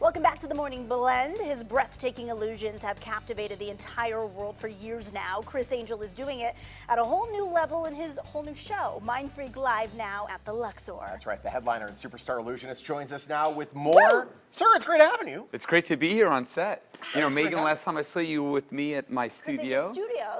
Welcome back to the Morning Blend. His breathtaking illusions have captivated the entire world for years now. Criss Angel is doing it at a whole new level in his whole new show, MINDFREAK, live now at the Luxor. That's right. The headliner and superstar illusionist joins us now with more. Woo! Sir, it's great having you. It's great to be here on set. You know, Megan, last time I saw you were with me at my studio.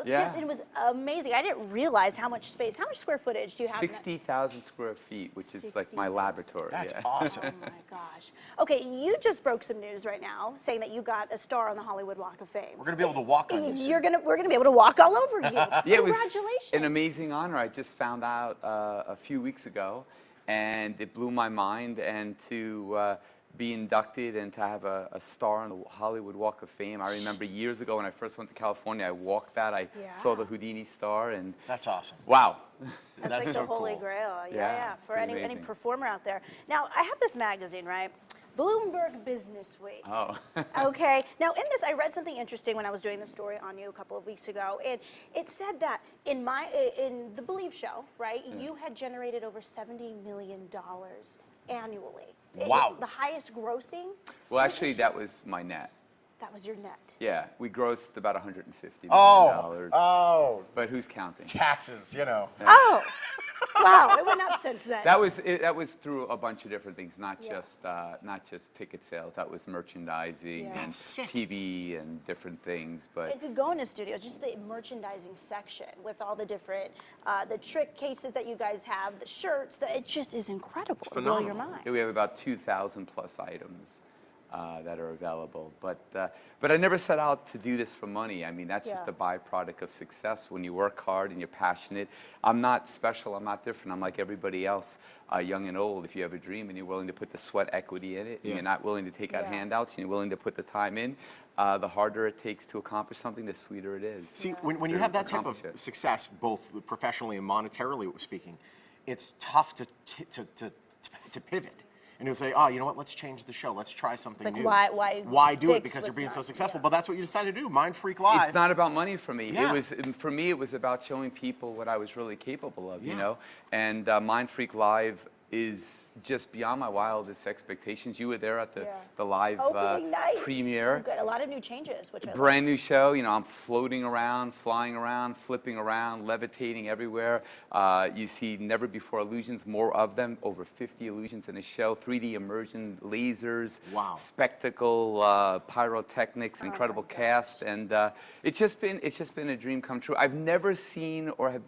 Yes, it was amazing. I didn't realize how much space, how much square footage do you have? 60,000 square feet, which is like my laboratory. That's awesome. Oh my gosh. Okay, you just broke some news right now, saying that you got a star on the Hollywood Walk of Fame. We're going to be able to walk on you. We're gonna be able to walk all over you. Yeah, Congratulations. it was an amazing honor. I just found out a few weeks ago, and it blew my mind. And to be inducted and to have a star on the Hollywood Walk of Fame. I remember years ago when I first went to California, I walked that. I saw the Houdini star, and that's awesome. Wow. That's like so the holy cool. grail. Yeah, for any amazing. performer out there. Now, I have this magazine, right? Bloomberg Business Week. Oh. Okay. Now, in this, I read something interesting when I was doing the story on you a couple of weeks ago, and it said that in the Believe show, right, you had generated over $70 million annually. Wow. The highest grossing. Well, actually, that was my net. That was your net. Yeah, we grossed about $150 million. Oh. But who's counting? Taxes, you know. Yeah. Oh. Wow, it went up since then. That was through a bunch of different things, not just ticket sales. That was merchandising and TV and different things. But if you go in the studio, just the merchandising section with all the different the trick cases that you guys have, the shirts, it just is incredible. It's phenomenal. Blow your mind. yeah, we have about 2,000 plus items that are available. But I never set out to do this for money. I mean, that's just a byproduct of success. When you work hard and you're passionate, I'm not special, I'm not different. I'm like everybody else, young and old. If you have a dream and you're willing to put the sweat equity in it, and you're not willing to take out handouts, and you're willing to put the time in, the harder it takes to accomplish something, the sweeter it is. See, when you have that type of success, both professionally and monetarily speaking, it's tough to pivot. And you'll say, oh, you know what, let's change the show. Let's try something new. Why do it? Because you're being so successful. But that's what you decided to do, MINDFREAK Live. It's not about money for me. For me, it was about showing people what I was really capable of, you know? And MINDFREAK Live is just beyond my wildest expectations. You were there at the live premiere. So good. A lot of new changes, which I Brand new show. You know, I'm floating around, flying around, flipping around, levitating everywhere. You see never before illusions, more of them, over 50 illusions in a show, 3D immersion, lasers, spectacle, pyrotechnics, incredible cast, and it's just been a dream come true. I've never seen or have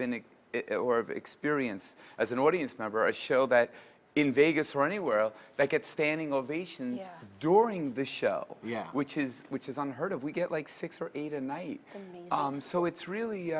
experienced as an audience member a show that in Vegas or anywhere that gets standing ovations during the show, which is unheard of. We get like 6 or 8 a night. It's amazing. So it's really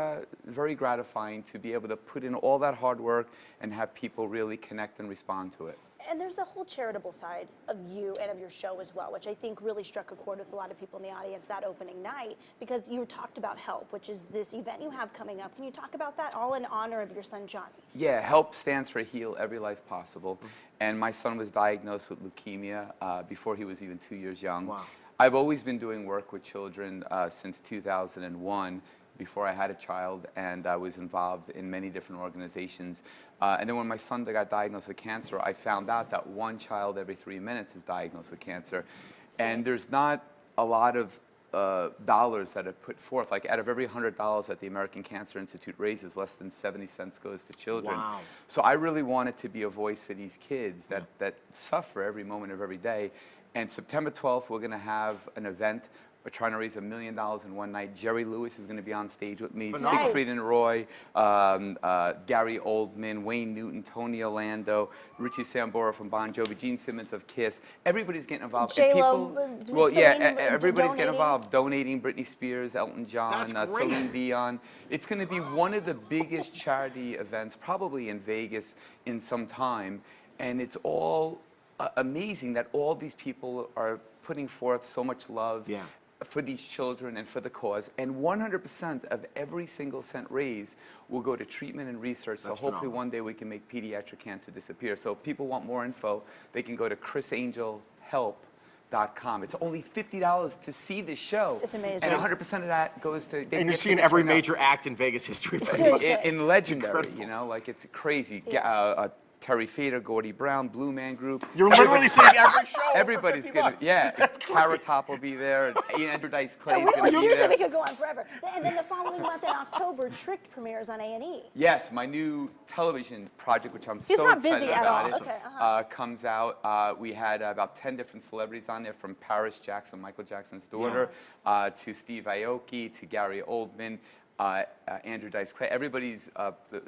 very gratifying to be able to put in all that hard work and have people really connect and respond to it. And there's the whole charitable side of you and of your show as well, which I think really struck a chord with a lot of people in the audience that opening night, because you talked about HELP, which is this event you have coming up. Can you talk about that, all in honor of your son, Johnny? Yeah, HELP stands for Heal Every Life Possible. And my son was diagnosed with leukemia before he was even 2 years young. Wow. I've always been doing work with children since 2001. Before I had a child, and I was involved in many different organizations. And then when my son got diagnosed with cancer, I found out that 1 child every 3 minutes is diagnosed with cancer. And there's not a lot of dollars that are put forth. Like out of every $100 that the American Cancer Institute raises, less than 70 cents goes to children. Wow. So I really wanted to be a voice for these kids that suffer every moment of every day. And September 12th, we're gonna have an event. We're trying to raise $1 million in one night. Jerry Lewis is going to be on stage with me. Siegfried and Roy, Gary Oldman, Wayne Newton, Tony Orlando, Richie Sambora from Bon Jovi, Gene Simmons of Kiss. Everybody's getting involved. Everybody's getting involved. Donating. Britney Spears, Elton John, Celine Dion. It's going to be one of the biggest charity events, probably in Vegas, in some time. And it's all amazing that all these people are putting forth so much love for these children and for the cause, and 100% of every single cent raised will go to treatment and research. So hopefully one day we can make pediatric cancer disappear. So if people want more info, they can go to ChrissAngelHelp.com. It's only $50 to see the show. It's amazing. And 100% of that goes to... And you're seeing every major act in Vegas history. In legendary, you know, like it's crazy. Terry Fader, Gordy Brown, Blue Man Group. You're literally seeing every show. Everybody's for going to, $50. yeah. That's great. Carrot Top will be there. Andrew Dice Clay is No, going really, to be seriously, there. we could go on forever. And then the following month in October, Tricked premieres on A&E. Yes, my new television project, which I'm He's so not excited busy at about, all. Okay, comes out. We had about 10 different celebrities on there, from Paris Jackson, Michael Jackson's daughter, to Steve Aoki, to Gary Oldman, Andrew Dice Clay. Everybody's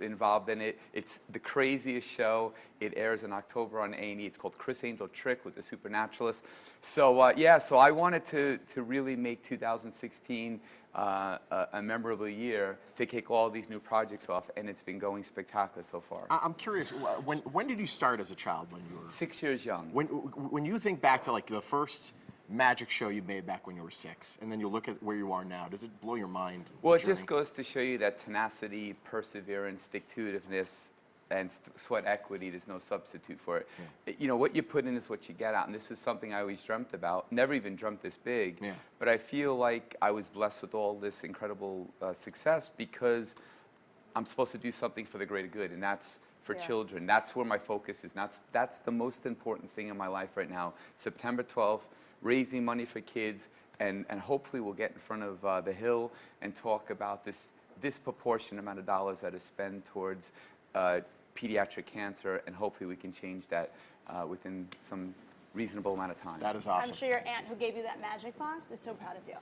involved in it. It's the craziest show. It airs in October on A&E. It's called Criss Angel Trick with the Supernaturalists. So yeah, so I wanted to really make 2016 a memorable year to kick all these new projects off, and it's been going spectacular so far. I'm curious, when did you start as a child? When you were 6 years young. when you think back to like the first magic show you made back when you were 6, and then you look at where you are now, does it blow your mind? Well, it journey? just goes to show you that tenacity, perseverance, stick-to-itiveness, and sweat equity, there's no substitute for it. Yeah. You know, what you put in is what you get out, and this is something I always dreamt about. Never even dreamt this big, but I feel like I was blessed with all this incredible success because I'm supposed to do something for the greater good, and that's for children. That's where my focus is. That's the most important thing in my life right now. September 12th, raising money for kids, and hopefully we'll get in front of the Hill and talk about this disproportionate amount of dollars that is spent towards pediatric cancer, and hopefully we can change that within some reasonable amount of time. That is awesome. I'm sure your aunt who gave you that magic box is so proud of you.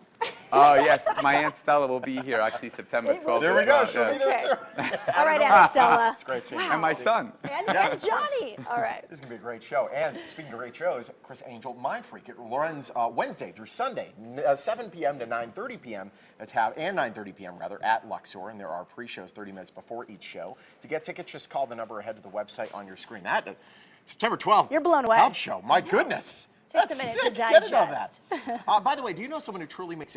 Oh, yes. My Aunt Stella will be here, actually, September 12th. There we go. She'll be there too. All right, Aunt Stella. It's great seeing you. And my son. And Johnny. All right. This is going to be a great show. And speaking of great shows, Criss Angel MindFreak. It runs Wednesday through Sunday, 7 p.m. to 9:30 p.m. and 9:30 p.m. rather, at Luxor. And there are pre-shows 30 minutes before each show. To get tickets, just call the number ahead of the website on your screen. That September 12th. You're blown away. Help show. My goodness. Takes That's a minute sick. to Get it on digest. that. By the way, do you know someone who truly makes it